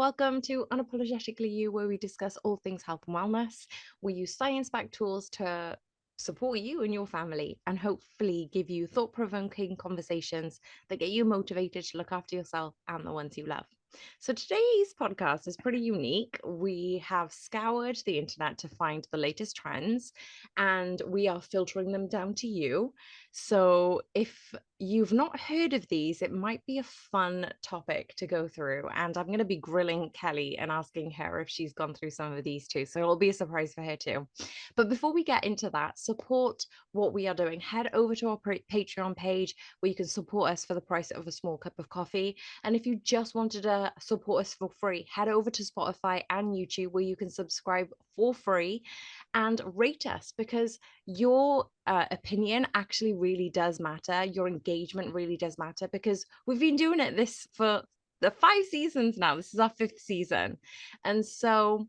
welcome to Unapologetically You, where we discuss all things health and wellness. We use science-backed tools to support you and your family and hopefully give you thought-provoking conversations that get you motivated to look after yourself and the ones you love. So today's podcast is pretty unique. We have scoured the internet to find the latest trends and we are filtering them down to you. So if you've not heard of these, it might be a fun topic to go through. And I'm going to be grilling Kelly and asking her if she's gone through some of these too. So it'll be a surprise for her too. But before we get into that, support what we are doing. Head over to our Patreon page where you can support us for the price of a small cup of coffee. And if you just wanted to support us for free, head over to Spotify and YouTube where you can subscribe for free and rate us, because your opinion actually really does matter. Your engagement really does matter, because we've been doing this for the 5 seasons now. This is our 5th season. And so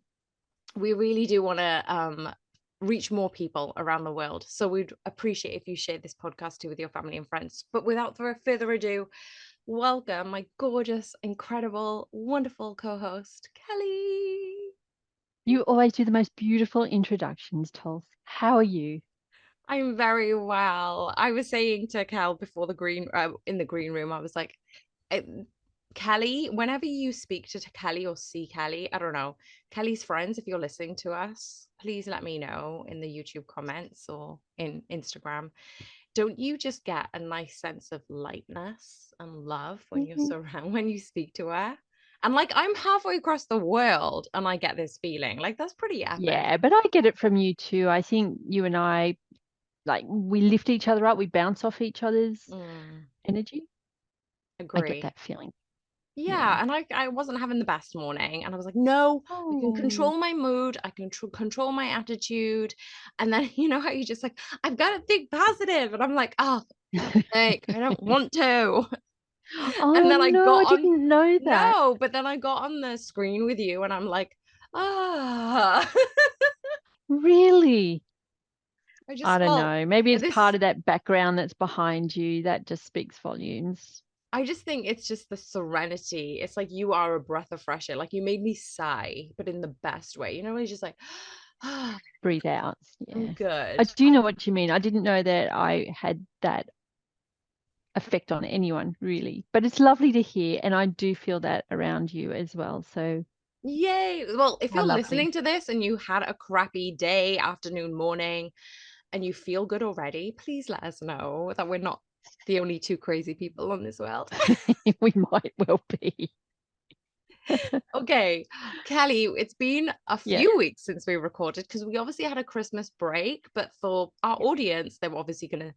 we really do want to reach more people around the world. So we'd appreciate if you share this podcast too with your family and friends. But without further ado, welcome my gorgeous, incredible, wonderful co-host, Kelly. You always do the most beautiful introductions, Tulsi. How are you? I'm very well. I was saying to Cal before in the green room, I was like, Kelly, whenever you speak to Kelly or see Kelly, I don't know, Kelly's friends, if you're listening to us, please let me know in the YouTube comments or in Instagram. Don't you just get a nice sense of lightness and love when you're Mhm. when you speak to her? And like, I'm halfway across the world and I get this feeling. Like, that's pretty epic. Yeah, but I get it from you too. I think you and I, like, we lift each other up, we bounce off each other's Mm, energy. I get agree. that feeling. Yeah, Yeah. and I wasn't having the best morning, and I was like, no, I can Oh, control my mood, I can control my attitude, and then you know how you just like, I've got to think positive, and I'm like, oh, heck, I don't want to. And oh then I no, got I on, didn't know that. no, but then I got on the screen with you, and I'm like, ah, Really? I I just don't felt know. Maybe it's part this. of that background that's behind you that just speaks volumes. I just think it's just the serenity. It's like you are a breath of fresh air. Like you made me sigh, but in the best way. You know, it's just like, ah, Breathe out. I'm Yeah. I good. do know what you mean. I didn't know that I had that effect on anyone really, but it's lovely to hear, and I do feel that around you as well, so Yay. Well, if how you're lovely. listening to this and you had a crappy day, afternoon, morning, and you feel good already, please let us know that we're not the only two crazy people on this world. We might well be. Okay, Kelly, it's been a Yeah, few weeks since we recorded because we obviously had a Christmas break, but for our yeah. audience, they're obviously going to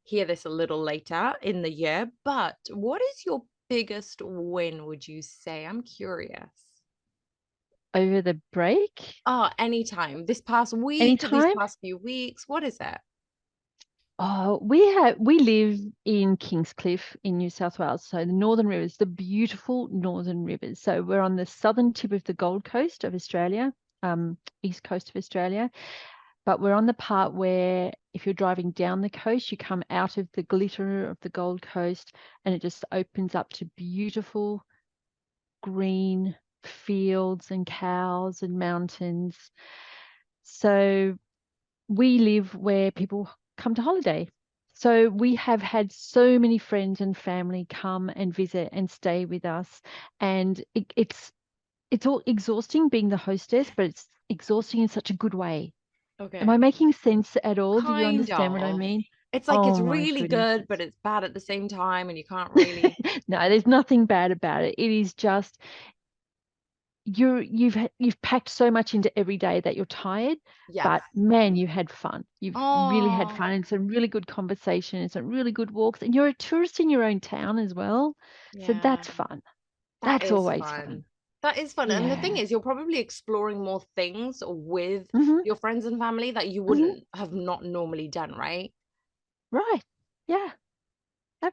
hear this a little later in the year. But what is your biggest win, would you say? I'm curious. Over the break, Oh, anytime. This past week, these anytime. past few weeks, what is it? Oh, we live in Kingscliff in New South Wales, so the Northern Rivers, the beautiful Northern Rivers. So we're on the southern tip of the Gold Coast of Australia, east coast of Australia. But we're on the part where if you're driving down the coast, you come out of the glitter of the Gold Coast and it just opens up to beautiful green fields and cows and mountains. So we live where people come to holiday. So we have had so many friends and family come and visit and stay with us. And it's all exhausting being the hostess, but it's exhausting in such a good way. Am I Okay. making sense at all? Do you Kind understand what I of. mean? It's like it's Oh my really goodness. good, but it's bad at the same time, and you can't really. No, there's nothing bad about it. It is just you've packed so much into every day that you're tired, Yes. but man, you had fun. You've really had Oh, fun and some really good conversation and some really good walks. And you're a tourist in your own town as well. So yeah. that's fun. That That's is always fun. fun. That is fun. And the thing Yeah. is, you're probably exploring more things with Hmm. your friends and family that you Hmm. wouldn't have not normally done, right? Right. Yeah,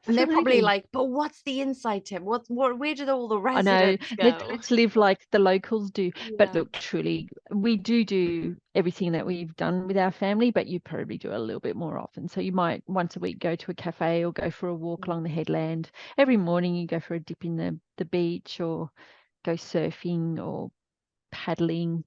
And they're probably absolutely. like, but what's the inside tip? Where did all the I know. residents Let's go? let's live like the locals do. But Yeah. look, truly, we do everything that we've done with our family, but you probably do it a little bit more often. So you might once a week go to a cafe or go for a walk along the Mm. headland. Every morning you go for a dip in the beach or go surfing or paddling.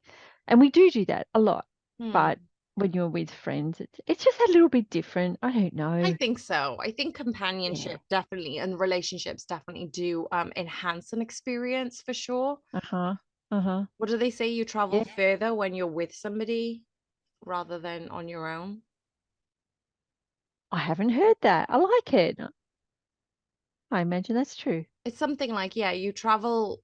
And we do that a lot. But Hmm. when you're with friends, it's just a little bit different. I don't I know. think so. I think Yeah. companionship definitely and relationships definitely do enhance an experience for sure. Uh-huh. Uh-huh. What do they say? You travel Yeah. further when you're with somebody rather than on your own. I haven't heard that. I like it. I imagine that's true. It's something like, yeah, you travel.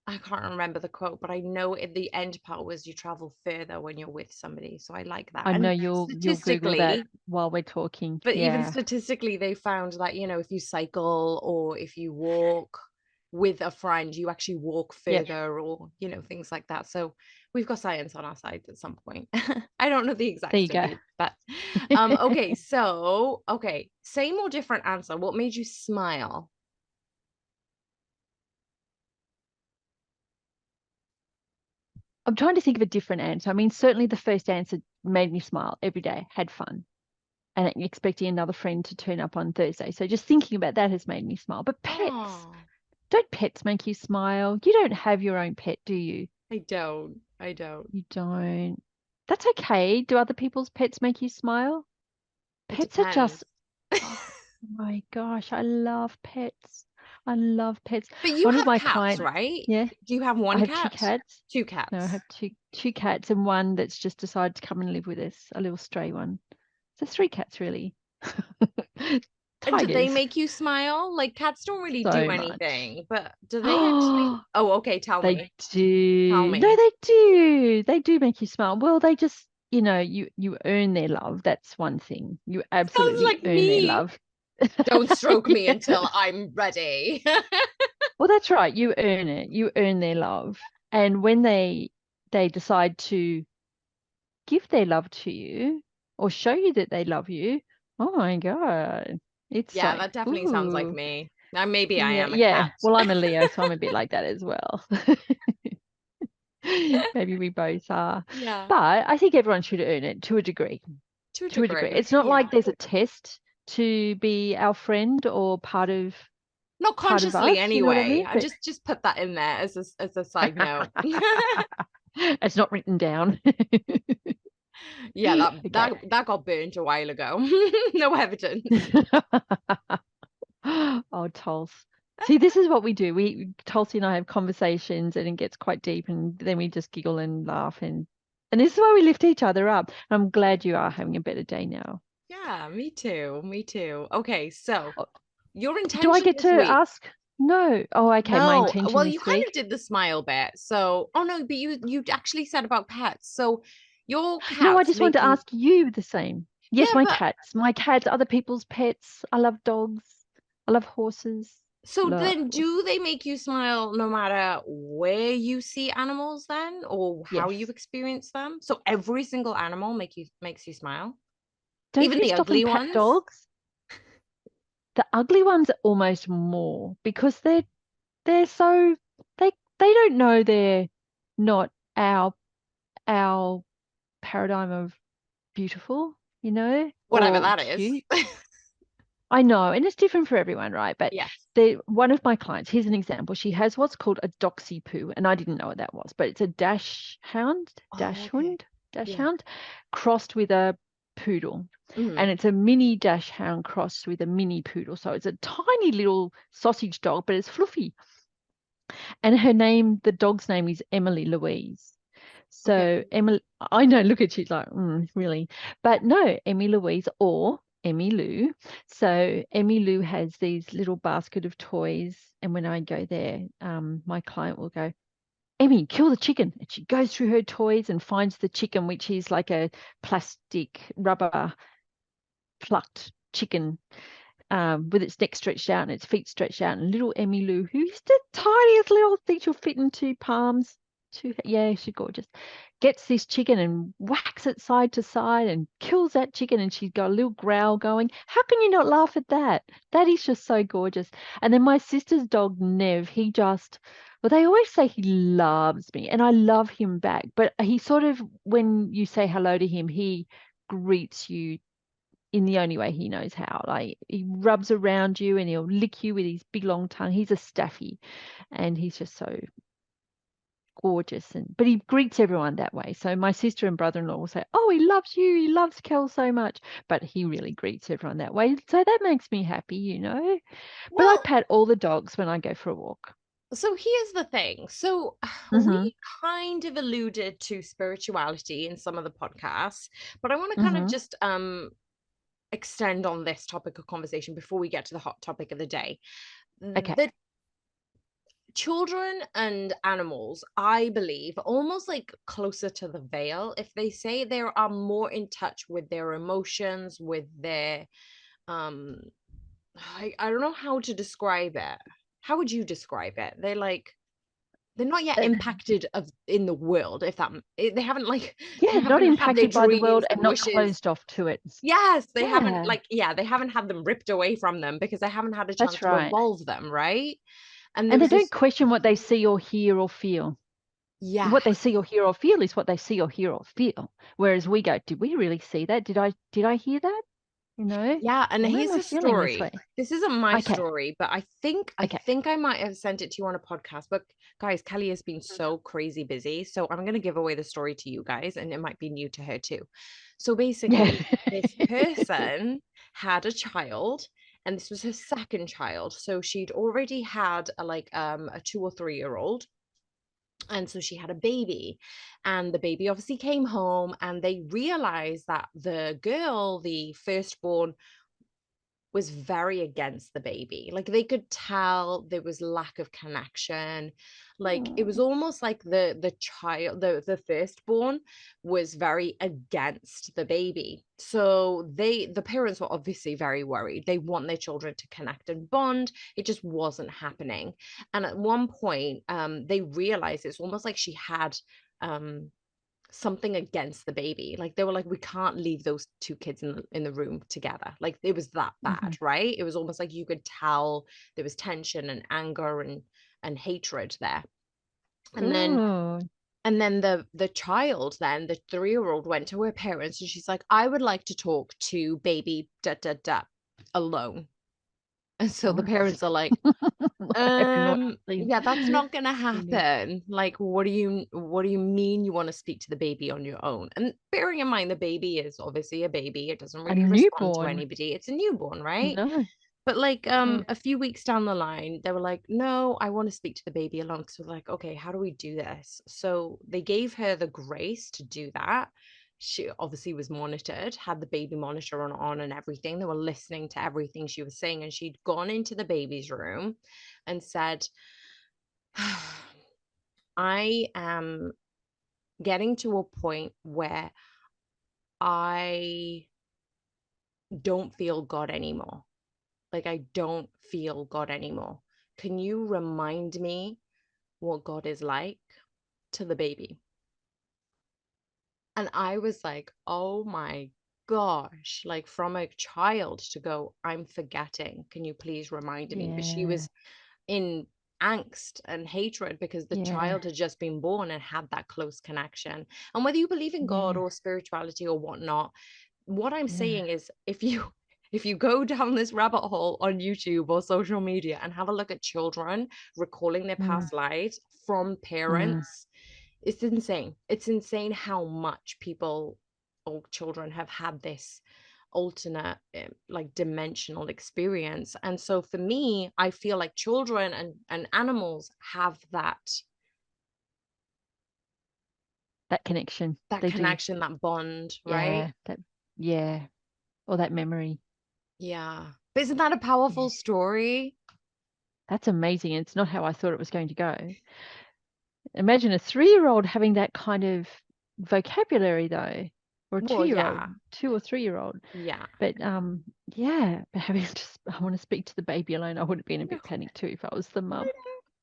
I can't remember the quote, but I know in the end part was you travel further when you're with somebody. So I like that. I know And you'll Google that statistically, while we're talking. but even Yeah. statistically, they found that, if you cycle or if you walk with a friend, you actually walk Yeah. further or, things like that. So we've got science on our side at some point. I don't know the There exact you go. study, but okay, so okay, same or different answer. What made you smile? I'm trying to think of a different answer. I mean, certainly the first answer made me smile every day, had fun, and expecting another friend to turn up on Thursday. So just thinking about that has made me smile. But pets, Oh, don't pets make you smile? You don't have your own pet, do you? I don't. I don't. You don't. That's okay. Do other people's pets make you smile? It Pets are depends. just, oh my gosh, I love pets. I love pets. But you One of have my cats, clients, right? yeah, Do you have I one have two cat? cats. Two No, I cats. have two cats and one that's just decided to come and live with us, a little stray one. So three cats really. And do they Tigers, make you smile? Like cats don't really do so much. anything, but do they actually? Oh, okay, tell They me. Tell do. No, me. they do. They do make you smile. Well, they just, you earn their love. That's one thing. You Sounds absolutely like earn their me. love. Don't stroke me Yeah. until I'm ready. Well, that's right. You earn it. You earn their love. And when they decide to give their love to you or show you that they love you, oh my God. It's Yeah, like, that definitely sounds like ooh. me. Now maybe I Yeah, am a yeah. cat. Well, I'm a Leo, so I'm a bit like that as well. Maybe we both are. Yeah, But I think everyone should earn it to a degree. to a To a degree. degree. It's not Yeah. like there's a test to be our friend or Not part of consciously us, you know what I anyway. mean? I But just put that in there as a side note. it's not written down. Yeah, that Okay. that that got burnt a while ago. No evidence. Oh, Tols. See, this is what we do. Tulsi and I have conversations and it gets quite deep and then we just giggle and laugh and this is why we lift each other up. I'm glad you are having a better day now. Yeah, me too. Me too. Okay, so Oh, your do I intention get this to week. ask? No. Oh, okay. My No, intention well, you this kind of week. did the smile bit. So, oh no, but you actually said about pets. So your No, I cats just want make to you. ask you the same. Yes, Yeah, my but cats. My cats, other people's pets. I love dogs. I love horses. so Love then do horses. they make you smile no matter where you see animals then or how you Yes. experience them? So every single animal makes you smile? Don't Even you the stop and ugly pat ones? dogs? The ugly ones are almost more because they're so they don't know they're not our paradigm of beautiful, Whatever or that is. cute. I know, and it's different for everyone, right? But Yes. one of my clients, here's an example. She has what's called a doxy poo, and I didn't know what that was, but it's a Oh, okay. dash Yeah. hound, crossed with a poodle. And Mhm. it's a mini dash hound crossed with a mini poodle. So it's a tiny little sausage dog, but it's fluffy. And the dog's name is Emily Louise. So Okay. Emily, I know, look at you like, really. But no, Emmy Louise or Emmy Lou. So Emmy Lou has these little basket of toys. And when I go there, my client will go, Emmy, kill the chicken. And she goes through her toys and finds the chicken, which is like a plastic rubber plucked chicken with its neck stretched out and its feet stretched out, and little Emmy Lou, who's the tiniest little thing, she'll fit in two palms. Yeah, she's gorgeous. Gets this chicken and whacks it side to side and kills that chicken, and she's got a little growl going. How can you not laugh at that? That is just so gorgeous. And then my sister's dog Nev, well, they always say he loves me, and I love him back. But he sort of, when you say hello to him, he greets you in the only way he knows how. Like he rubs around you and he'll lick you with his big long tongue. He's a staffy, and he's just so gorgeous, and but he greets everyone that way. So my sister and brother-in-law will say, "Oh, he loves you. He loves Kel so much," but he really greets everyone that way. So that makes me happy, you know. But I Well, pat all the dogs when I go for a walk. so here's the thing. So we Mhm. kind of alluded to spirituality in some of the podcasts, but I want to kind of Mhm. just extend on this topic of conversation before we get to the hot topic of the day. Okay. The children and animals, I believe, are almost like closer to the veil. If they say they are more in touch with their emotions, with their um I don't know how to describe it. How would you describe it? They're not yet Uh, impacted of in the world, if that they haven't like they yeah, not haven't had their impacted by the world dreams, their and not wishes. closed off to it. Yes, they haven't Yeah, like yeah, they haven't had them ripped away from them because they haven't had a chance that's to right. evolve them, right? And there And they was don't this question what they see or hear or feel. What they yes. see or hear or feel is what they see or hear or feel. Whereas we go, did we really see that? Did I hear that? You know? Yeah, and Why am here's I a feeling this story. way? This isn't my Okay. story, but I Okay. think I might have sent it to you on a podcast. But guys, Kelly has been so crazy busy, so I'm gonna give away the story to you guys, and it might be new to her too. So Yeah. basically, this person had a child, and this was her second child. So she'd already had a 2 or 3 year old, and so she had a baby, and the baby obviously came home, and they realized that the girl, the firstborn, was very against the baby. Like they could tell there was lack of connection. Like it was Mm, almost like the child, the firstborn was very against the baby. So the parents were obviously very worried. They want their children to connect and bond. It just wasn't happening. And at one point, they realized it's almost like she had um something against the baby. Like they were like, we can't leave those two kids in the room together. Like it was that bad, mhm. right? It was almost like you could tell there was tension and anger and hatred there. And then Ooh. the child, then the 3 year old, went to her parents and she's like, I would like to talk to baby da da da alone. And so the Nice. parents are like, I have not seen. yeah, that's not gonna Really. happen. Like, what do you mean you want to speak to the baby on your own? And bearing in mind the baby is obviously a baby, it doesn't A really respond to newborn. anybody. It's a newborn, right? No. But like Yeah. a few weeks down the line, they were like, no, I want to speak to the baby alone. So like, okay, how do we do this? So they gave her the grace to do that. She obviously was monitored, had the baby monitor on and everything. They were listening to everything she was saying, and she'd gone into the baby's room and said, I am getting to a point where I don't feel God anymore. Like, I don't feel God anymore. Can you remind me what God is like, to the baby? And I was like, oh my gosh, like from a child to go, I'm forgetting. Can you please remind me? But she Yeah. was in angst and hatred because the Yeah. child had just been born and had that close connection. And whether you believe in God Yeah. or spirituality or whatnot, what I'm Yeah. saying is if you if you go down this rabbit hole on YouTube or social media and have a look at children recalling their Mm, past lives from mm. parents, it's insane. It's insane how much people or children have had this alternate like dimensional experience. And so for me, I feel like children and animals have That connection. that They do. connection, that bond, right? Yeah. That. Yeah. Or that memory. Yeah. But isn't that a Yeah. powerful story? That's amazing. It's not how I thought it was going to go. Imagine a 3-year-old having that kind of vocabulary though, or a Well, 2-year-old, yeah. 2 or 3-year-old. Yeah. But yeah, but having just I want to speak to the baby alone, I would have been a bit panicked too if I was the I mum. know.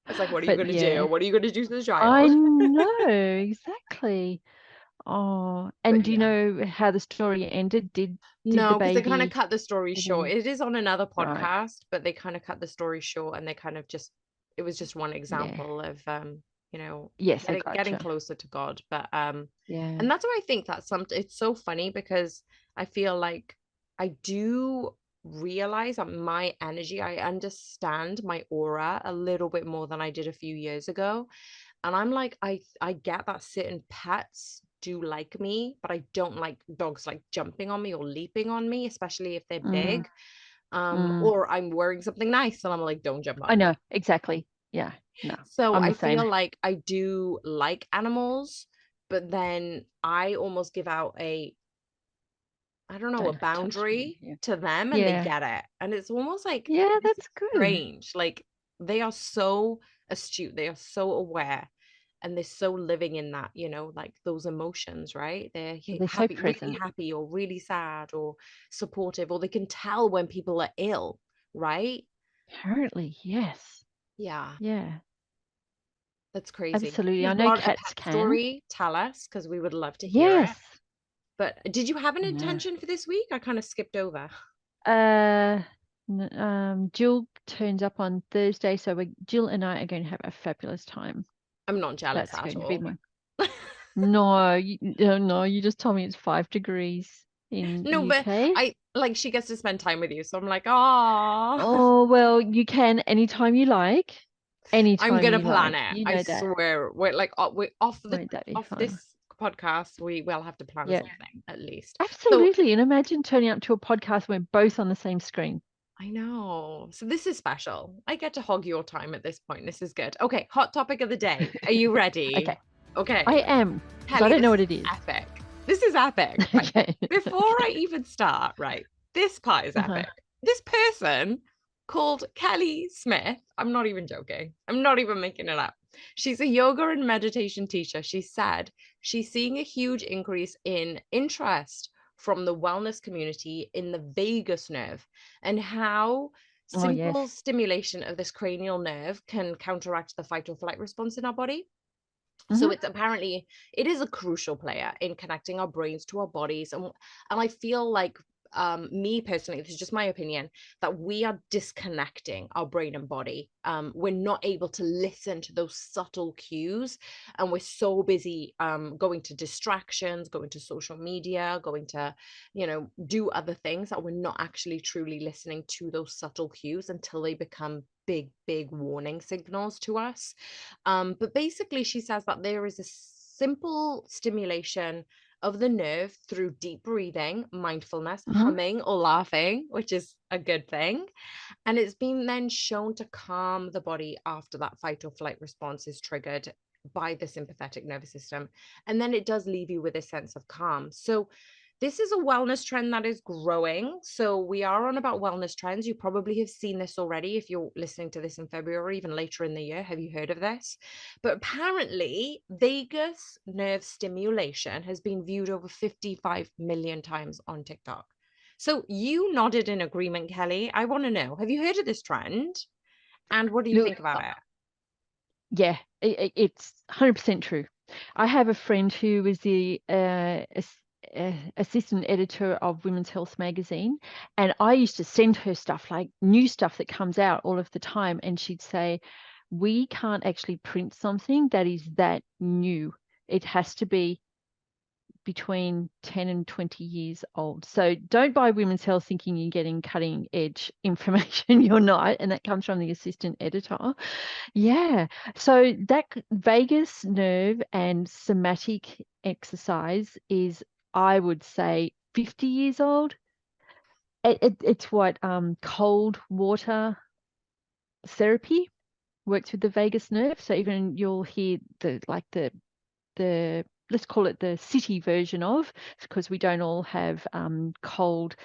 It's like, what are you But going to do? yeah, What are you going to do to the I child? know exactly. Oh, But and do you yeah. know how the story ended? Did the No, because they kind of baby? cut the story Did short. he? It is on another Right. podcast, but they kind of cut the story short and they kind of just it was just one Yeah. example of you know, Yes, I getting gotcha. closer to God. But Yeah. and that's why I think that's some it's so funny because I feel like I do realize that my energy, I understand my aura a little bit more than I did a few years ago. And I'm like, I get that certain pets do like me, but I don't like dogs like jumping on me or leaping on me, especially if they're Mm, big. mm. Or I'm wearing something nice and I'm like, don't jump I on know me. exactly. Yeah, no, So I'm the I same. feel like I do like animals, but then I almost give out I don't know, a Don't touch me. boundary Yeah, to them and they yeah, get it. And it's almost like yeah. this is That's good. strange. Like they are so astute, they are so aware, and they're so living in that, like those emotions, right? They're They're so happy, really present. happy, or really sad, or supportive, or they can tell when people are ill, right? Apparently, yes. Yeah, Yeah, that's crazy. If absolutely. I you've know got a cats pet can. story, tell us because we would love to hear it. Yes. But did you have an Yeah. intention for this week? I kind of skipped over. Uh, Jill turns up on Thursday, so Jill and I are going to have a fabulous time. I'm not jealous That's at going to be all. my. No, no, you just told me it's 5 degrees in No, but UK. I like she gets to spend time with you, so I'm like, ah, Oh, well, you can anytime you like. I'm Anytime gonna you plan like. it. You I know that. swear. We're Won't that be off fun? this podcast. We will have to plan Yeah, something at least. So absolutely. And imagine turning up to a podcast when we're both on the same screen. I know. So this is special. I get to hog your time at this point. This is good. Okay, hot topic of the day. Are you ready? Okay, I Okay. am, because I Kelly, don't know this what is it is. epic. This is epic, right? Okay, Before okay. I even start, right? This part is Uh-huh. epic. This person called Kelly Smith, I'm not even joking. I'm not even making it up. She's a yoga and meditation teacher. She said she's seeing a huge increase in interest from the wellness community in the vagus nerve and how Oh, yes. simple stimulation of this cranial nerve can counteract the fight or flight response in our body. So Hmm. it's apparently it is a crucial player in connecting our brains to our bodies, and I feel like me personally, this is just my opinion, that we are disconnecting our brain and body. We're not able to listen to those subtle cues, and we're so busy going to distractions, going to social media, going to do other things, that we're not actually truly listening to those subtle cues until they become big warning signals to us. But basically, she says that there is a simple stimulation of the nerve through deep breathing, mindfulness, Hmm. humming, or laughing, which is a good thing. And it's been then shown to calm the body after that fight or flight response is triggered by the sympathetic nervous system. And then it does leave you with a sense of calm. So, this is a wellness trend that is growing. So, we are on about wellness trends. You probably have seen this already if you're listening to this in February, even later in the year. Have you heard of this? But apparently, vagus nerve stimulation has been viewed over 55 million times on TikTok. So you nodded in agreement, Kelly. I want to know, have you heard of this trend? And what do you Look, think about it? yeah, it's 100% true. I have a friend who was the assistant editor of Women's Health magazine, and I used to send her stuff, like new stuff that comes out all of the time, and she'd say, "We can't actually print something that is that new. It has to be between 10 and 20 years old. So don't buy Women's Health thinking you're getting cutting edge information. You're not." And that comes from the assistant editor. Yeah. So that vagus nerve and somatic exercise is, I would say, 50 years old. It's what cold water therapy works with the vagus nerve. So even you'll hear the let's call it the city version of, because we don't all have cold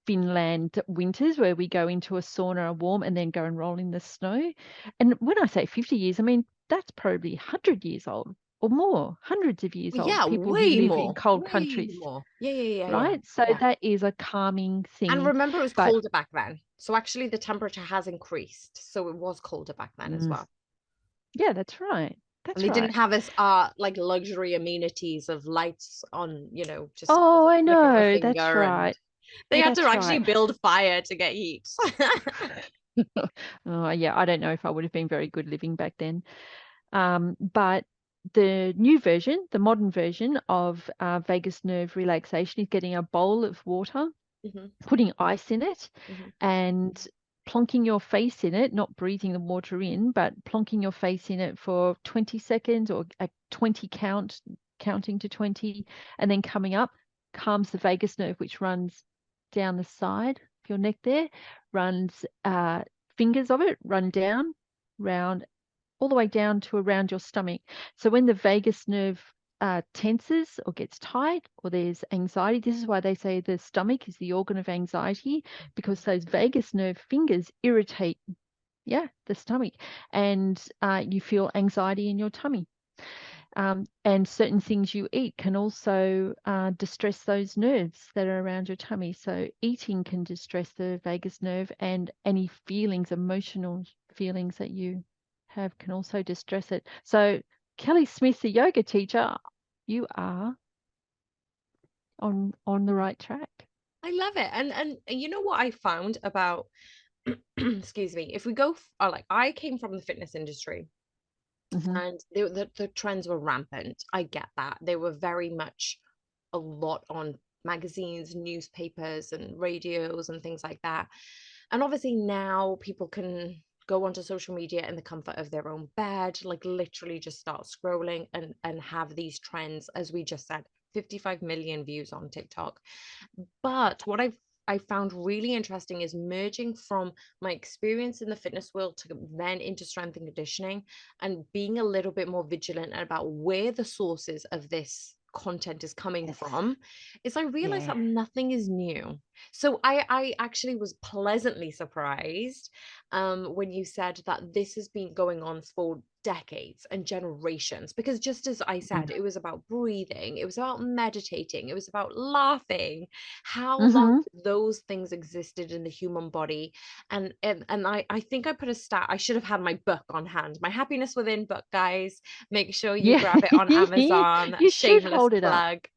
Finland winters where we go into a sauna warm and then go and roll in the snow. And when I say 50 years, I mean that's probably 100 years old or more, hundreds of years old, Yeah, people who way live in more, cold way countries, more. Yeah. right? So Yeah. that is a calming And thing. remember, it was But colder back then. So actually, the temperature has increased. So it was colder back then as mm, well. yeah, that's right. And That's they right. didn't have as like luxury amenities of lights on, just with Oh, a I flick of a know. That's finger, and right. they had to That's actually right. build fire to get heat. Oh, yeah, I don't know if I would have been very good living back then. But the new version, the modern version of vagus nerve relaxation is getting a bowl of water Hmm. putting ice in it Hmm. and plonking your face in it, not breathing the water in, but plonking your face in it for 20 seconds or a 20 count, counting to 20, and then coming up calms the vagus nerve, which runs down the side of your neck there, runs fingers of it run down, round all the way down to around your stomach. So when the vagus nerve tenses or gets tight or there's anxiety, this is why they say the stomach is the organ of anxiety, because those vagus nerve fingers irritate, yeah, the stomach, and you feel anxiety in your tummy. And certain things you eat can also distress those nerves that are around your tummy. So eating can distress the vagus nerve, and any feelings, emotional feelings that you have can also distress it. So Kelly Smith, the yoga teacher, you are on the right track. I love it. And you know what I found about excuse me, if we go like I came from the fitness industry, Hmm. and the trends were rampant. I get that. They were very much a lot on magazines, newspapers, and radios and things like that. And obviously now people can go onto social media in the comfort of their own bed, like literally just start scrolling and have these trends, as we just said, 55 million views on TikTok. But what I found really interesting is merging from my experience in the fitness world to then into strength and conditioning, and being a little bit more vigilant about where the sources of this content is coming Yes. from, is I realized Yeah. that nothing is new. So I actually was pleasantly surprised when you said that this has been going on for decades and generations, because just as I said, it was about breathing, it was about meditating, it was about laughing, how long Mm-hmm. those things existed in the human body. And I think I put a stat. I should have had my book on hand, my Happiness Within book, guys. Make sure you Yeah. grab it on Amazon. You should Shameless hold it up. plug. Oh,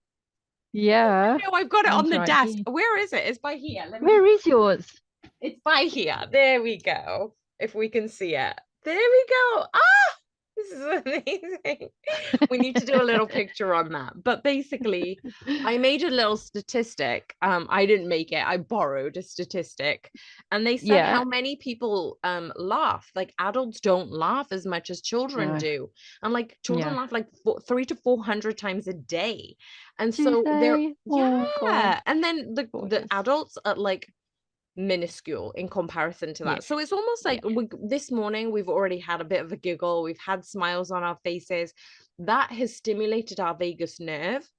Yeah. I know, I've got it on Mine's the right desk. here. Where is it? It's by here. Let me. Where is yours? It's by here. There we go. If we can see it. There we go. Ah, this is amazing. We need to do a little picture on that. But basically, I made a little statistic. I didn't make it. I borrowed a statistic. And they said Yeah. how many people laugh. Like adults don't laugh as much as children No. do. And like children Yeah. laugh like 300 to 400 times a day. And Do so they're, they? Oh God. yeah. And then the Gorgeous. adults are like minuscule in comparison to Yeah. that. So it's almost Yeah. like this morning we've already had a bit of a giggle, we've had smiles on our faces. That has stimulated our vagus nerve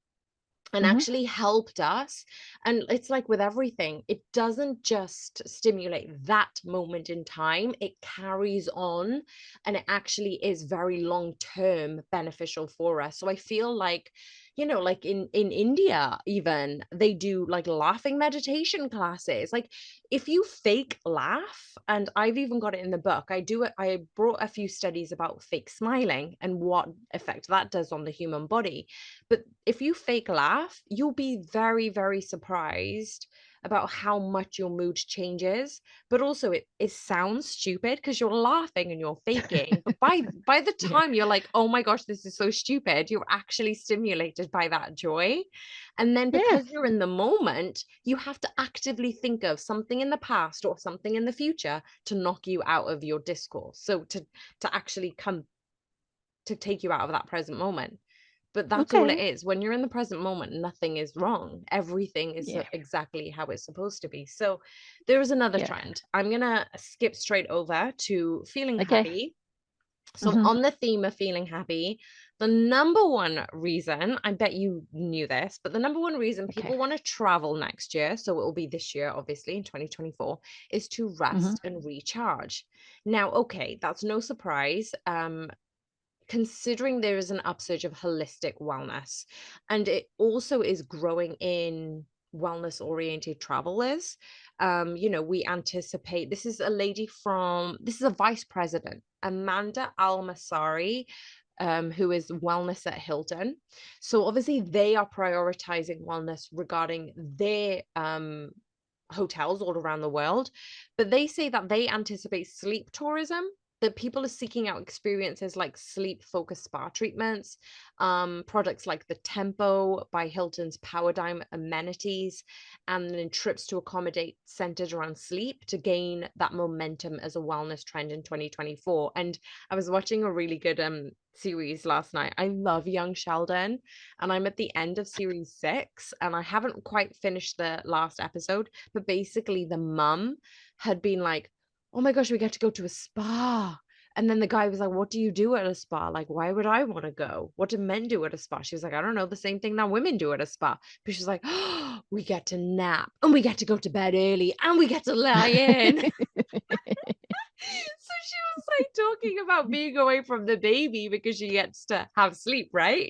and Hmm. actually helped us. And it's like with everything, it doesn't just stimulate that moment in time, it carries on, and it actually is very long term beneficial for us. So I feel like, you know, like in India, even they do like laughing meditation classes. Like if you fake laugh, and I've even got it in the book, I brought a few studies about fake smiling and what effect that does on the human body. But if you fake laugh, you'll be very, very surprised about how much your mood changes. But also it sounds stupid because you're laughing and you're faking. But by the Yeah. time you're like, oh my gosh, this is so stupid, you're actually stimulated by that joy. And then Yeah. because you're in the moment, you have to actively think of something in the past or something in the future to knock you out of your discourse. So to actually come to take you out of that present moment. But that's all it Okay. is. When you're in the present moment, nothing is wrong. Everything is Yeah. exactly how it's supposed to be. So there is another Yeah. trend. I'm going to skip straight over to feeling Okay. happy. So, Hmm. on the theme of feeling happy, the number one reason, I bet you knew this, but the number one reason Okay. people want to travel next year, so it will be this year, obviously, in 2024, is to Hmm. rest and recharge. Now, okay, that's no surprise. Considering there is an upsurge of holistic wellness, and it also is growing in wellness oriented travelers. You know, we anticipate, this is a vice president, Amanda Almasari, who is wellness at Hilton. So obviously they are prioritizing wellness regarding their hotels all around the world, but they say that they anticipate sleep tourism that people are seeking out experiences like sleep-focused spa treatments, products like the Tempo by Hilton's Paradigm amenities, and then trips to accommodate centered around sleep to gain that momentum as a wellness trend in 2024. And I was watching a really good series last night. I love Young Sheldon, and I'm at the end of series 6, and I haven't quite finished the last episode, but basically the mum had been like, oh my gosh, we get to go to a spa. And then the guy was like, what do you do at a spa? Like, why would I want to go? What do men do at a spa? She was like, I don't know, the same thing that women do at a spa. But she's like, oh, we get to nap and we get to go to bed early and we get to lie in. So she was like talking about being away from the baby because she gets to have sleep, right?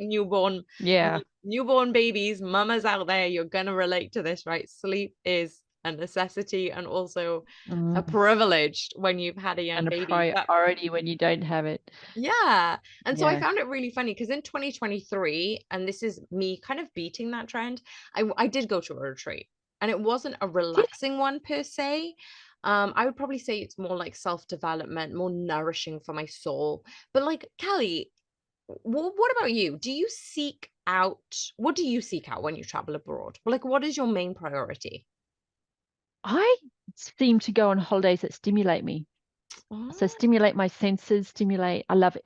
Yeah. Newborn babies, mamas out there, you're gonna relate to this, right? Sleep is a necessity and also a Mm. privilege when you've had a young And a baby. But priority when you don't have it. yeah. And so I Yeah. found it really funny because in 2023, and this is me kind of beating that trend, I did go to a retreat and it wasn't a Did relaxing one per se. I would probably say it's more like self-development, more nourishing for my soul. But like Kelly, what about you? What do you seek out when you travel abroad? Like, what is your main priority? I seem to go on holidays that stimulate me. So Oh, stimulate my senses, stimulate. I love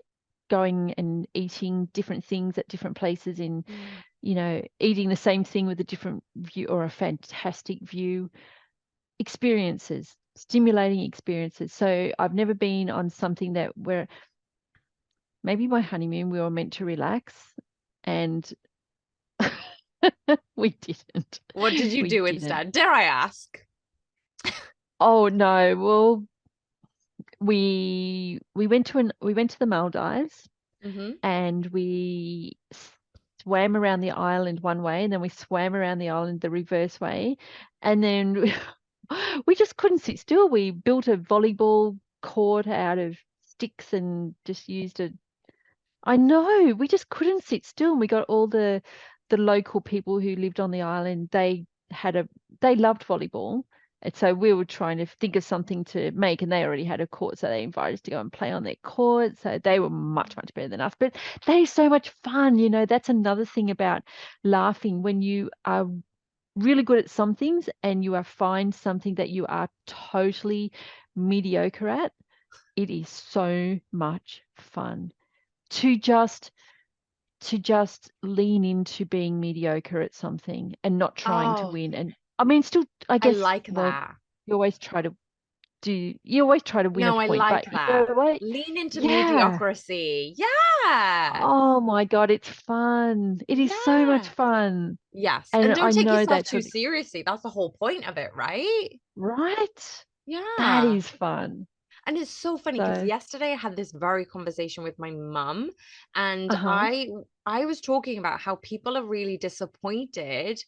going and eating different things at different places in, mm. eating the same thing with a different view or a fantastic view. Experiences, stimulating experiences. So I've never been on something that where maybe my honeymoon we were meant to relax and we didn't. What did you We do didn't. instead? Dare I ask? Oh no. Well, we went to the Maldives Hmm. and we swam around the island one way and then we swam around the island the reverse way and then we just couldn't sit still. We built a volleyball court out of sticks and just used a I know, we just couldn't sit still. And we got all the local people who lived on the island. They loved volleyball. And so we were trying to think of something to make, and they already had a court, so they invited us to go and play on their court. So they were much, much better than us. But they're so much fun, That's another thing about laughing when you are really good at some things and you are find something that you are totally mediocre at. It is so much fun to just lean into being mediocre at something and not trying to Oh, win. And I mean, still, I I guess, like well, that. you always try to you always try to win a No, I point, but like you know that. what? Lean into Yeah. mediocrity. Yeah. Oh my God, it's fun. It is so much Yeah. fun. Yes. And And I don't take know yourself that's too what, seriously. That's the whole point of it, right? right? That Yeah. is fun. And it's so funny because So, yesterday I had this very conversation with my mum, and uh-huh. I was talking about how people are really disappointed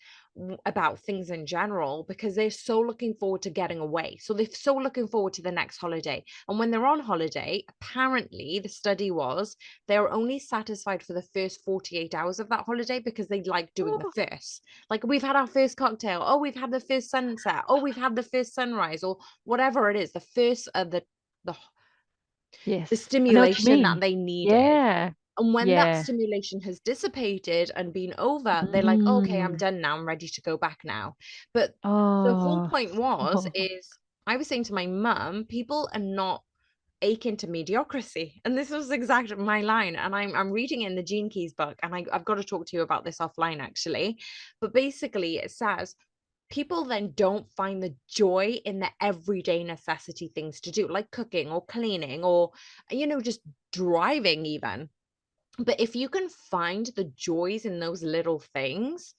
about things in general because they're so looking forward to getting away. So they're so looking forward to the next holiday. And when they're on holiday, apparently the study was they're only satisfied for the first 48 hours of that holiday because they like doing the Oh, first. Like we've had our first cocktail, oh, we've had the first sunset, oh, we've had the first sunrise, or whatever it is, the first the the yes. I know what you stimulation that mean. they needed. Yeah. And when that Yeah. stimulation has dissipated and been over, they're like, okay, I'm Mm. done now. I'm ready to go back now. But the whole Oh. point is I was saying to my mum, people are not akin to mediocrity. And this was exactly my line. And I'm reading in the Gene Keys book, and I've got to talk to you about this offline actually. But basically it says people then don't find the joy in the everyday necessity things to do, like cooking or cleaning or, just driving even. But if you can find the joys in those little things,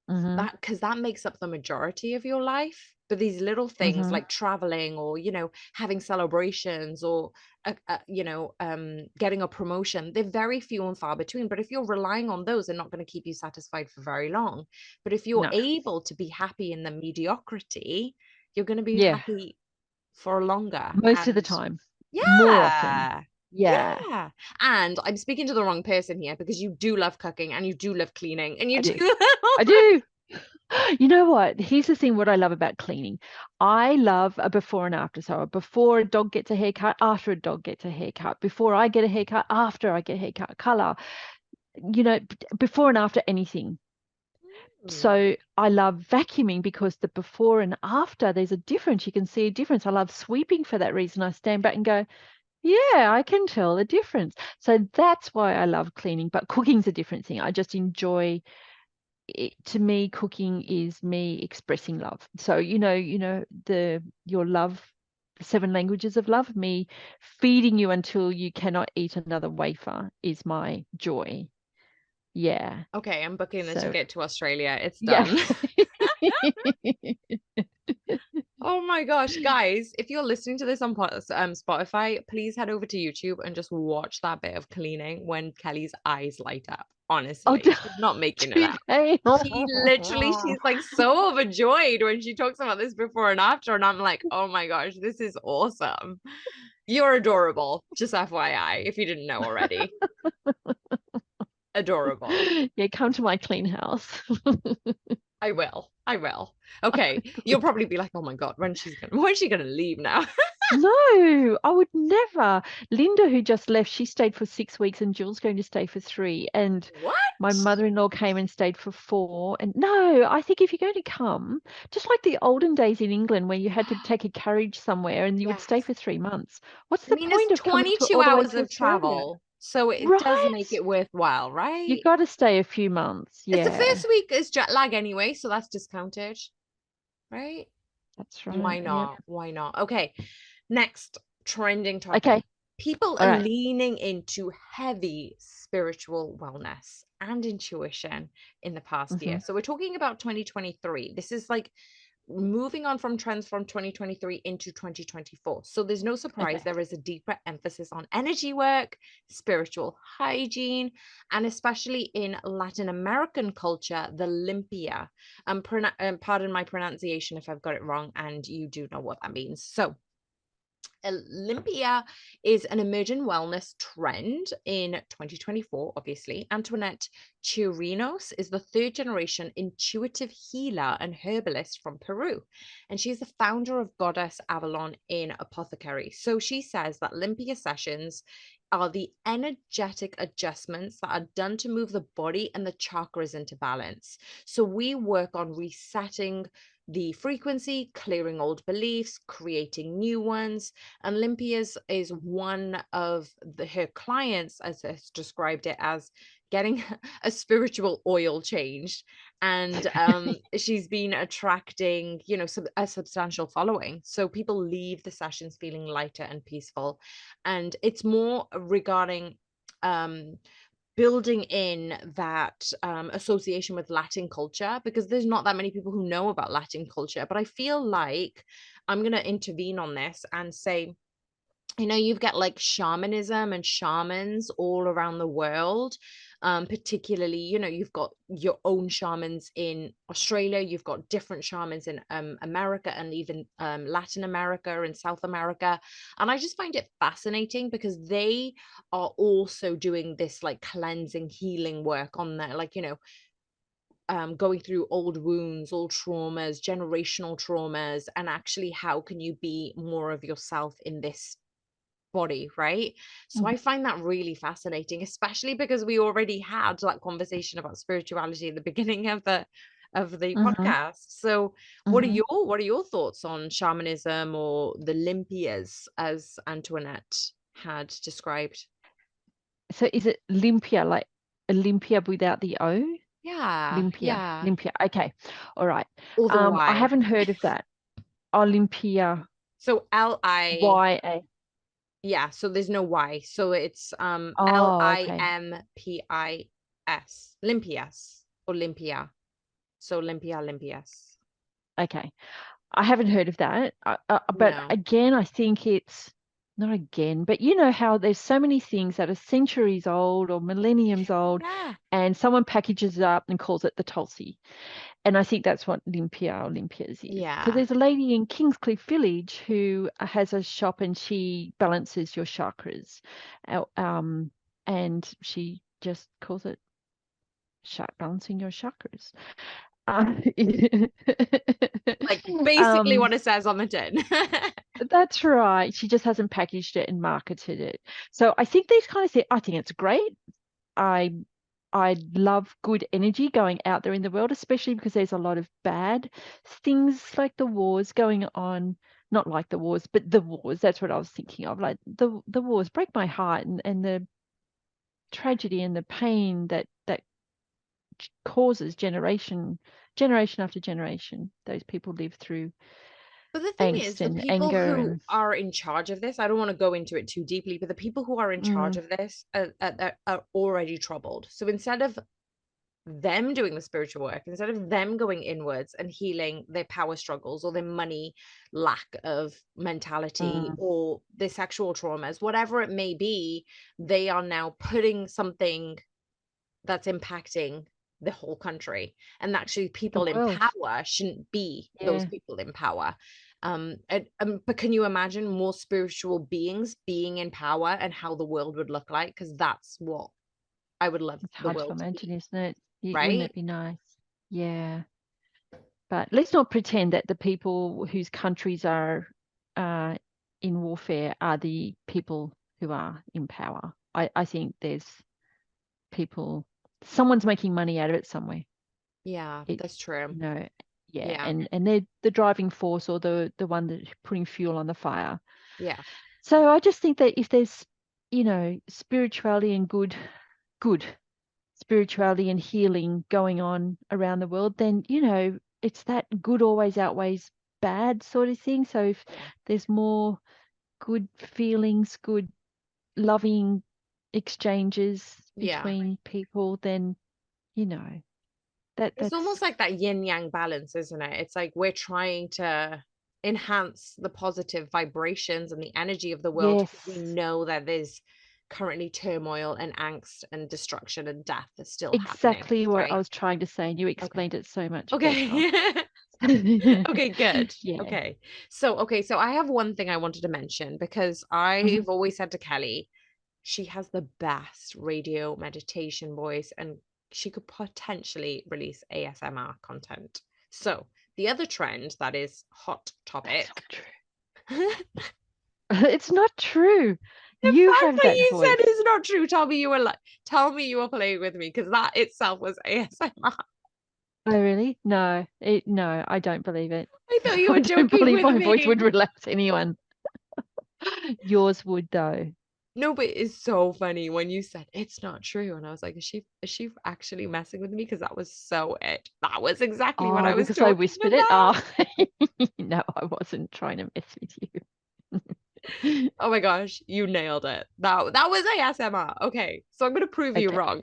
Mm-hmm. that makes up the majority of your life. But these little things Mm-hmm. like traveling or having celebrations or getting a promotion, they're very few and far between. But if you're relying on those, they're not going to keep you satisfied for very long. But if you're No. able to be happy in the mediocrity, you're going to be Yeah. happy for longer. Most of the And time. More often. yeah. Yeah, Yeah. And I'm speaking to the wrong person here because you do love cooking and you do love cleaning and you I do do. I do. You know what? Here's the thing, what I love about cleaning. I love a before and after. So before a dog gets a haircut, after a dog gets a haircut, before I get a haircut, after I get a haircut, color, before and after anything. Mm. So I love vacuuming because the before and after, there's a difference. You can see a difference. I love sweeping for that reason. I stand back and go, yeah, I can tell the difference. So that's why I love cleaning. But cooking's a different thing. I just enjoy it. To me, cooking is me expressing love. So, the your love, 7 languages of love, me feeding you until you cannot eat another wafer is my joy. Yeah. Okay, I'm booking the So, ticket to Australia. It's yeah. done. Oh my gosh, guys, if you're listening to this on Spotify, please head over to YouTube and just watch that bit of cleaning when Kelly's eyes light up. Oh, Honestly, she's not making it do up. they? She's like so overjoyed when she talks about this before and after. And I'm like, oh my gosh, this is awesome. You're adorable. Just FYI, if you didn't know already. Adorable. Yeah, come to my clean house. I will. I will. Okay. You'll probably be like, oh my God, when's she gonna leave now? No, I would never. Linda, who just left, she stayed for 6 weeks, and Jill's going to stay for 3. And my What? mother-in-law came and stayed for 4. And no, I think if you're going to come, just like the olden days in England where you had to take a carriage somewhere and you would stay Yes. for 3 months. What's I the mean, it's point of coming to 22 all the way hours to of Australia? travel, so it does make Right? it worthwhile, You right? got to stay a few months. It's the Yeah, first week is jet lag anyway, so that's discounted, right? that's right. Why Yep. not? Why not? Okay, next trending topic. Okay. People All are right. leaning into heavy spiritual wellness and intuition in the past year. Mm-hmm. So we're talking about 2023. This is like moving on from trends from 2023 into 2024. So there's no surprise Okay. there is a deeper emphasis on energy work, spiritual hygiene, and especially in Latin American culture, the limpia. Pardon my pronunciation if I've got it wrong, and you do know what that means. So Olympia is an emerging wellness trend in 2024, obviously. Antoinette Chirinos is the third generation intuitive healer and herbalist from Peru. And she's the founder of Goddess Avalon in Apothecary. So she says that Olympia sessions are the energetic adjustments that are done to move the body and the chakras into balance. So we work on resetting the frequency, clearing old beliefs, creating new ones. And Olympia's is one of her clients, as has described it, as getting a spiritual oil changed. And she's been attracting, a substantial following. So people leave the sessions feeling lighter and peaceful. And it's more regarding um, building in that association with Latin culture, because there's not that many people who know about Latin culture. But I feel like I'm going to intervene on this and say, you've got like shamanism and shamans all around the world. Particularly, you've got your own shamans in Australia, you've got different shamans in America, and even Latin America and South America. And I just find it fascinating because they are also doing this like cleansing, healing work on there, like, going through old wounds, old traumas, generational traumas, and actually how can you be more of yourself in this body, right? So I find that really fascinating, especially because we already had that conversation about spirituality at the beginning of the Mm-hmm. podcast. So Mm-hmm. what are your thoughts on shamanism or the limpias as Antoinette had described? So is it Olympia, like Olympia without the O? Yeah, Olympia, yeah. Olympia. Okay, all right. Or the I Y. haven't heard of that. Olympia, So Li, Y-A. yeah, so there's no Y. So it's Oh, okay, Limpis. Limpias. Olympia. So Limpias. okay. I haven't heard of that. But No. again, I think it's not again, but you know how there's so many things that are centuries old or millenniums old, Yeah. and someone packages it up and calls it the Tulsi. And I think that's what Olympias is. Because Yeah. there's a lady in Kingscliff Village who has a shop and she balances your chakras. And she just calls it balancing your chakras. Uh, Like basically um, what it says on the tin. that's right. She just hasn't packaged it and marketed it. So I think these kind of things, I think it's great. I I love good energy going out there in the world, especially because there's a lot of bad things like the wars going on. Not like the wars, but the wars. That's what I was thinking of. Like the wars break my heart, and the tragedy and the pain that causes generation after generation. Those people live through But the thing is, angst the and people anger who and are in charge of this, I don't want to go into it too deeply, but the people who are in charge mm, of this are already troubled. So instead of them doing the spiritual work, instead of them going inwards and healing their power struggles or their money lack of mentality mm, or their sexual traumas, whatever it may be, they are now putting something that's impacting the whole country. And actually, the people in world. power shouldn't be those Yeah, people in power. But can you imagine more spiritual beings being in power and how the world would look like? Because that's what I would love it's the hard to world to imagine, be, isn't it? Wouldn't right? it be nice? Yeah. But let's not pretend that the people whose countries are uh, in warfare are the people who are in power. I think there's people, someone's making money out of it somewhere. Yeah, It, that's true. you know, yeah, Yeah, and they're the driving force or the one that's putting fuel on the fire. yeah, So I just think that if there's, spirituality and good spirituality and healing going on around the world, then, it's that good always outweighs bad sort of thing. So if yeah, there's more good feelings, good loving exchanges yeah. between people, then, you know, It's that's almost like that yin yang balance, isn't it? It's like we're trying to enhance the positive vibrations and the energy of the world because we yes, know that there's currently turmoil and angst and destruction and death that's still happening, exactly what I right? was trying to say, and you Okay. explained it so much better. Okay. Okay, good. Yeah. Okay, so I have one thing I wanted to mention because Mhm. I've always said to Kelly, she has the best radio meditation voice and she could potentially release ASMR content. So, the other trend that is hot That's topic. not true. The It's not true. You fact have that that you said voice. is not true. Tell me you were playing with me because that itself was ASMR. Oh, really? No, I don't believe it. I thought you I were don't joking believe with my voice me. would relax anyone. Yours would, though. No, but it's so funny when you said it's not true, and I was like, is she actually messing with me? Because that was so it. That was exactly what Oh, I was because I talking whispered it? about. Oh, no, I wasn't trying to mess with you. Oh my gosh, you nailed it. That was ASMR. Okay, so I'm gonna prove you Okay. wrong.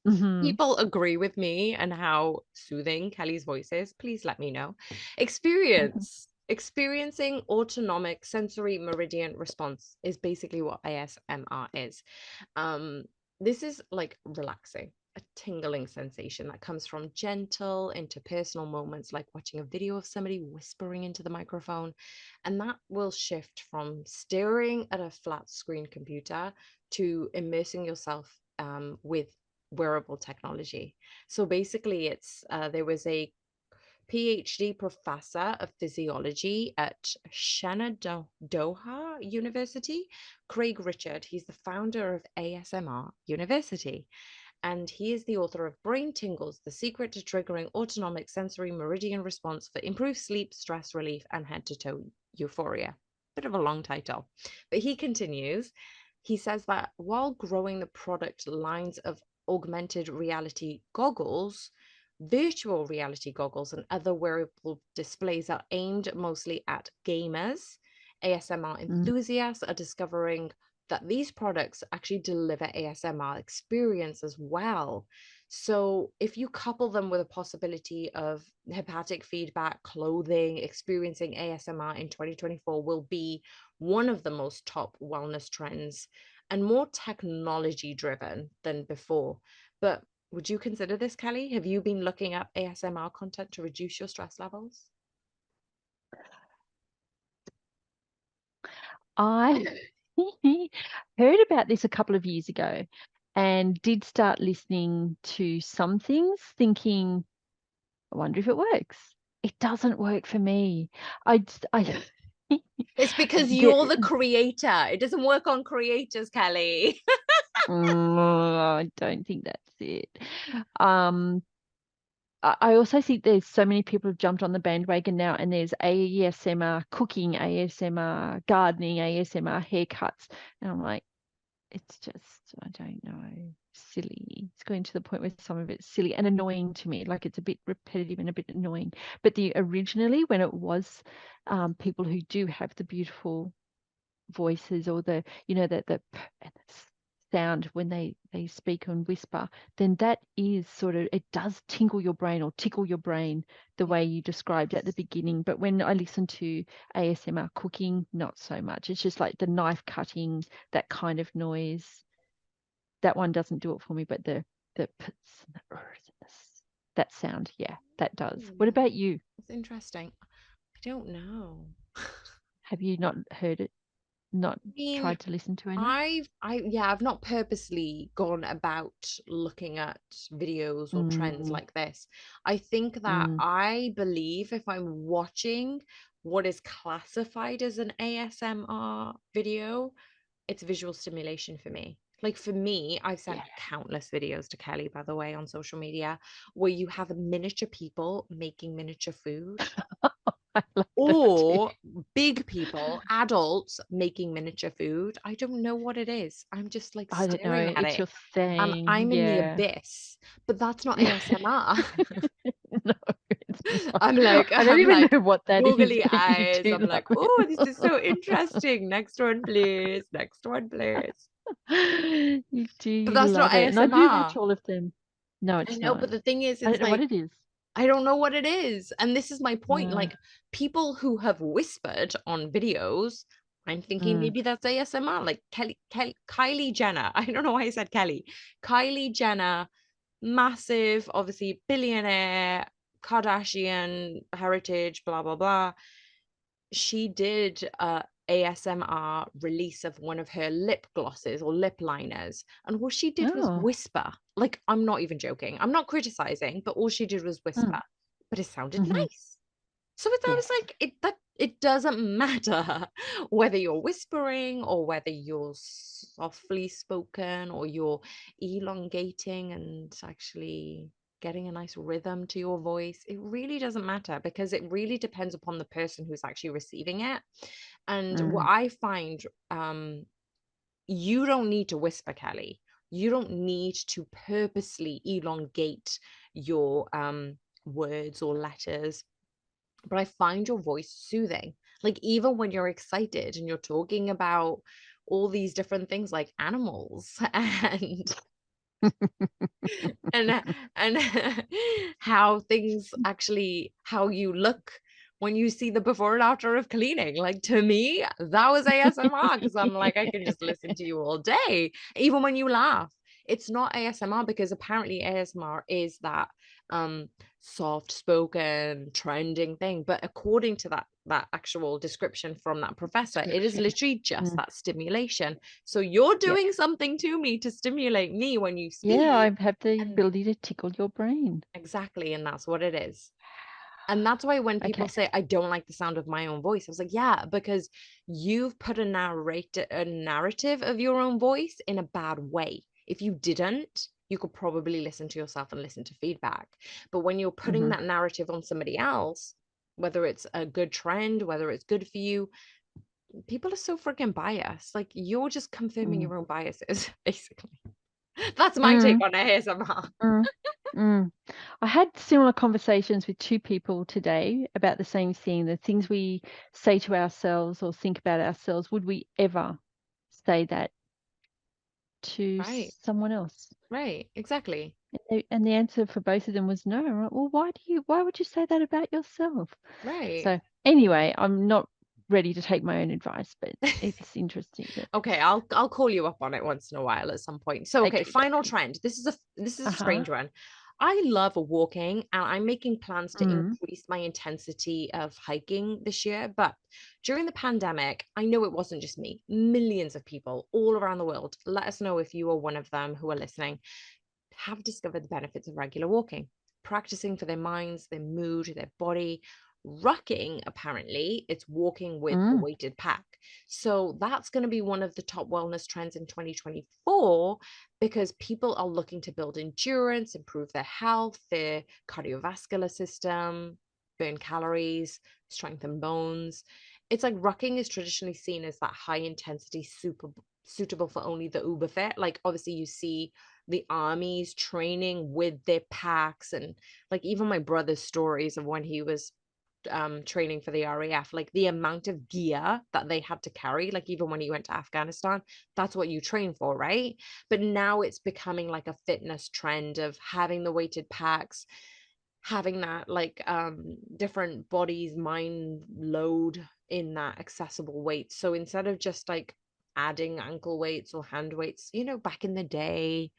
Hmm. People agree with me and how soothing Kelly's voice is. Please let me know. Experiencing autonomic sensory meridian response is basically what ASMR is. Um, this is like relaxing, a tingling sensation that comes from gentle interpersonal moments like watching a video of somebody whispering into the microphone. And that will shift from staring at a flat screen computer to immersing yourself with wearable technology. So basically, there was a PhD professor of physiology at Shenandoah University, Craig Richard. He's the founder of ASMR University, and he is the author of Brain Tingles: The Secret to Triggering Autonomic Sensory Meridian Response for Improved Sleep, Stress Relief, and Head to Toe Euphoria. Bit of a long title, but he continues. He says that while growing the product lines of augmented reality goggles, virtual reality goggles and other wearable displays are aimed mostly at gamers. ASMR Mm. enthusiasts are discovering that these products actually deliver ASMR experience as well. So, if you couple them with a possibility of hepatic feedback, clothing, experiencing ASMR in 2024 will be one of the most top wellness trends and more technology driven than before. But would you consider this, Kelly? Have you been looking up ASMR content to reduce your stress levels? I heard about this a couple of years ago and did start listening to some things, thinking, I wonder if it works. It doesn't work for me. I It's because get, you're the creator. It doesn't work on creators, Kelly. I don't think that's it. Um, I also think there's so many people have jumped on the bandwagon now, and there's ASMR cooking, ASMR gardening, ASMR haircuts, and I'm like, it's just, I don't know, silly. It's going to the point where some of it's silly and annoying to me. Like it's a bit repetitive and a bit annoying. But the originally, when it was people who do have the beautiful voices, or the, the p and the sound when they speak and whisper, then that is sort of, it does tinkle your brain or tickle your brain the way you described at the beginning. But when I listen to ASMR cooking, not so much. It's just like the knife cutting, that kind of noise. That one doesn't do it for me, but the pts and the ers and that sound, yeah, that does. What Hmm, about you? that's interesting. I don't know. Have you not heard it? Not I mean, tried to listen to any? yeah, I've not purposely gone about looking at videos or trends Mm, like this. I think that mm, I believe if I'm watching what is classified as an ASMR video, it's visual stimulation for me. Like for me, I've yeah. sent countless videos to Kelly, by the way, on social media, where you have miniature people making miniature food, I love that too. or big people, adults making miniature food. I don't know what it is. I'm just like I don't staring know. at It's it your and thing. I'm in the Yeah. abyss, but that's not ASMR. No, it's not. I don't I'm even like know what that is, googly but you eyes. do I'm love like, oh, this is so it. interesting. Next one, please. Next one, please. You But do that's not love it. And I do watch ASMR. all of them. No, I it's know, not. but the thing is, I it's don't know what like it is. I don't know what it is. And this is my point. Uh, Like people who have whispered on videos, I'm thinking mm. maybe that's ASMR. Like Kylie Jenner. I don't know why I said Kelly. Kylie Jenner, massive, obviously billionaire, Kardashian heritage, blah, blah, blah. She did a ASMR release of one of her lip glosses or lip liners. And what she did was Oh. whisper. Like, I'm not even joking. I'm not criticizing, but all she did was Mm. whisper. But it sounded Hmm. nice. So it's, I was Yes. like, it doesn't matter whether you're whispering or whether you're softly spoken or you're elongating and actually getting a nice rhythm to your voice. It really doesn't matter because it really depends upon the person who's actually receiving it. And what Mm. I find, you don't need to whisper, Kelly. You don't need to purposely elongate your words or letters, but I find your voice soothing. Like even when you're excited and you're talking about all these different things like animals and and how things actually how you look when you see the before and after of cleaning. Like to me, that was ASMR because I'm like, I can just listen to you all day, even when you laugh. It's not ASMR because apparently ASMR is that soft spoken trending thing. But according to that actual description from that professor, it is Description. literally just Mm. that stimulation. So you're Yeah. doing something to me to stimulate me when you Yeah, speak. I have the And ability to tickle your brain. exactly, and that's what it is. And that's why when people Okay. say, I don't like the sound of my own voice, I was like, yeah, because you've put a narrative of your own voice in a bad way. If you didn't, you could probably listen to yourself and listen to feedback. But when you're putting Hmm. that narrative on somebody else, whether it's a good trend, whether it's good for you, people are so freaking biased. Like you're just confirming Mm. your own biases, basically. That's my take Mm. on ASMR. Mm. Mm. I had similar conversations with two people today about the same thing, the things we say to ourselves or think about ourselves. Would we ever say that to Right, someone else? right, exactly. And the answer for both of them was no. I'm like, well, why would you say that about yourself? Right. So anyway, I'm not ready to take my own advice, but it's interesting that, Okay, I'll call you up on it once in a while at some point. So okay, okay, final dokie. trend. This is a Uh-huh. strange one. I love walking and I'm making plans to Mm. increase my intensity of hiking this year. But during the pandemic, I know it wasn't just me. Millions of people all around the world, let us know if you are one of them who are listening, have discovered the benefits of regular walking. practicing for their minds, their mood, their body. Rucking, apparently, it's walking with a Mm. weighted pack. So that's going to be one of the top wellness trends in 2024 because people are looking to build endurance, improve their health, their cardiovascular system, burn calories, strengthen bones. It's like rucking is traditionally seen as that high intensity, super suitable for only the uber fit. Like, obviously, you see the armies training with their packs, and like even my brother's stories of when he was training for the RAF, like the amount of gear that they had to carry, like even when he went to Afghanistan, that's what you train for, right? But now it's becoming like a fitness trend of having the weighted packs, having that like different bodies mind load in that accessible weight. So instead of just like adding ankle weights or hand weights, back in the day,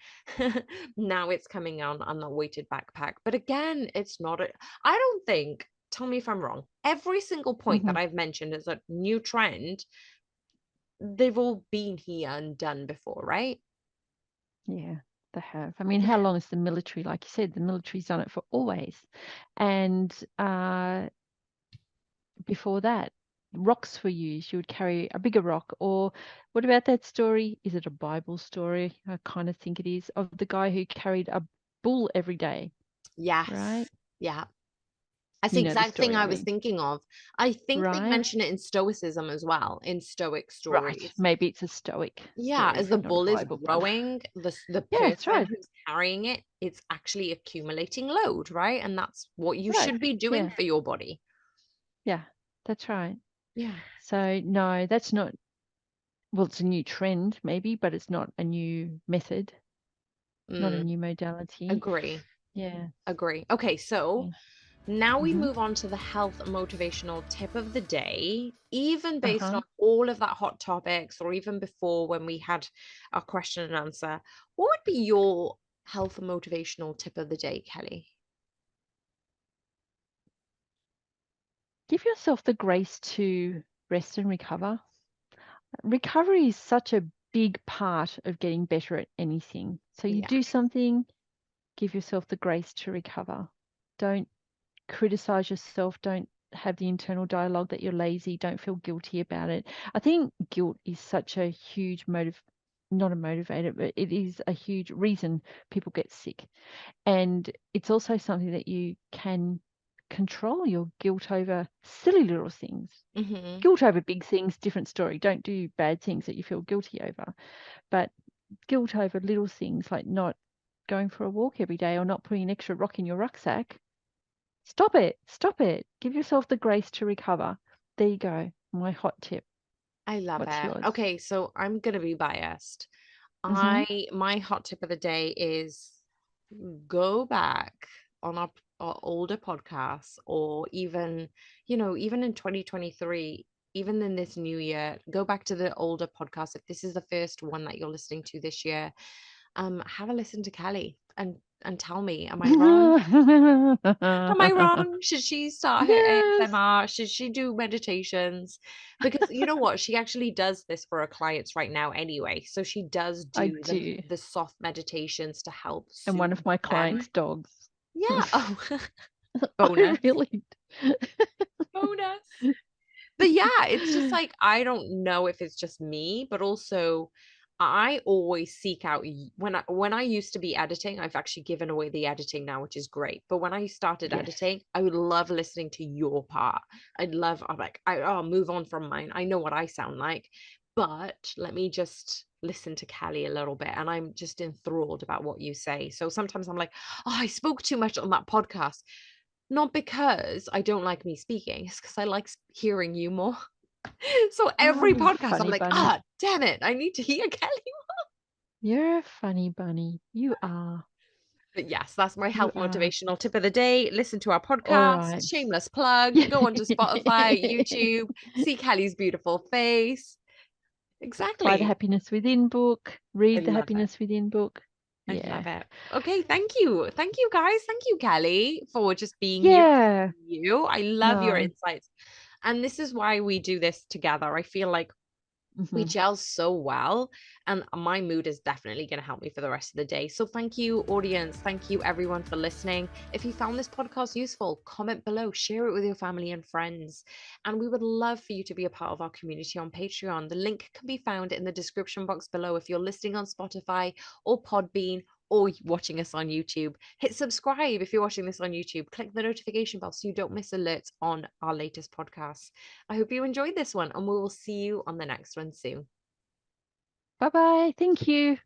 now it's coming on the weighted backpack. But again, it's not I don't think, tell me if I'm wrong, every single point Hmm. that I've mentioned is a new trend. They've all been here and done before, right? Yeah, they have. I mean, how long is the military? Like you said, the military's done it for always. And before that, rocks were used. You would carry a bigger rock. Or what about that story? Is it a Bible story? I kind of think it is, of the guy who carried a bull every day, right? Yes. Yeah. That's the You know the exact thing story, I I was mean, thinking of. I think they right? mention it in Stoicism as well, in Stoic Right. stories. Maybe it's a Stoic Yeah, story, as the not a bull is Bible one. growing, the Yeah, that's person right. who's carrying it, it's actually accumulating load, right? And that's what you Right. should be doing Yeah. for your body. Yeah, that's right. Yeah. So, no, that's not, well, it's a new trend, maybe, but it's not a new method, not a Mm, new modality. agree. Yeah. Agree. Okay, so Yeah. now we Mm-hmm. move on to the health motivational tip of the day. Even based Uh-huh. on all of that hot topics, or even before when we had our question and answer, what would be your health motivational tip of the day, Kelly? Give yourself the grace to rest and recover. Recovery is such a big part of getting better at anything. So you Yeah. do something, give yourself the grace to recover. Don't criticize yourself. Don't have the internal dialogue that you're lazy. Don't feel guilty about it. I think guilt is such a huge not a motivator, but it is a huge reason people get sick. And it's also something that you can control your guilt over silly little things. Hmm. Guilt over big things, different story. Don't do bad things that you feel guilty over. But guilt over little things like not going for a walk every day or not putting an extra rock in your rucksack. Stop it. Stop it. Give yourself the grace to recover. There you go. My hot tip. I love What's it. yours? Okay, so I'm gonna be biased. Mm-hmm. My hot tip of the day is go back on our older podcasts, or even, even in 2023, even in this new year, go back to the older podcast. If this is the first one that you're listening to this year, have a listen to Kelly and tell me, am I wrong? Am I wrong? Should she start her Yes, ASMR? Should she do meditations? Because you know what? She actually does this for her clients right now anyway. So she does I do do. the soft meditations to help And one soothe of my them. clients' dogs. Yeah. Oh, I bonus. really. Bonus. But yeah, it's just like I don't know if it's just me, but also I always seek out when I used to be editing. I've actually given away the editing now, which is great. But when I started Yes. editing, I would love listening to your part. I'm like, I'll move on from mine. I know what I sound like, but let me just listen to Callie a little bit. And I'm just enthralled about what you say. So sometimes I'm like, oh, I spoke too much on that podcast. Not because I don't like me speaking, it's because I like hearing you more. So Oh, every you podcast, I'm funny like, bunny. damn it, I need to hear Kelly. You're a funny bunny. You are. But yes, that's my You health are. motivational tip of the day. Listen to our All podcast, right. shameless plug, go onto Spotify, YouTube, see Kelly's beautiful face. Buy the Exactly. Happiness Within book. I Read the love it. Happiness Within book. I love Yeah. it. Okay, thank you. Thank you guys. Thank you, Kelly, for just being you. Yeah. You. I love your No. insights. And this is why we do this together. I feel like We Hmm. gel so well, and my mood is definitely going to help me for the rest of the day. So thank you, audience. Thank you, everyone, for listening. If you found this podcast useful, comment below, share it with your family and friends. And we would love for you to be a part of our community on Patreon. The link can be found in the description box below. If you're listening on Spotify or Podbean, or watching us on YouTube, hit subscribe if you're watching this on YouTube. Click the notification bell so you don't miss alerts on our latest podcasts. I hope you enjoyed this one, and we will see you on the next one soon. Bye bye. Thank you.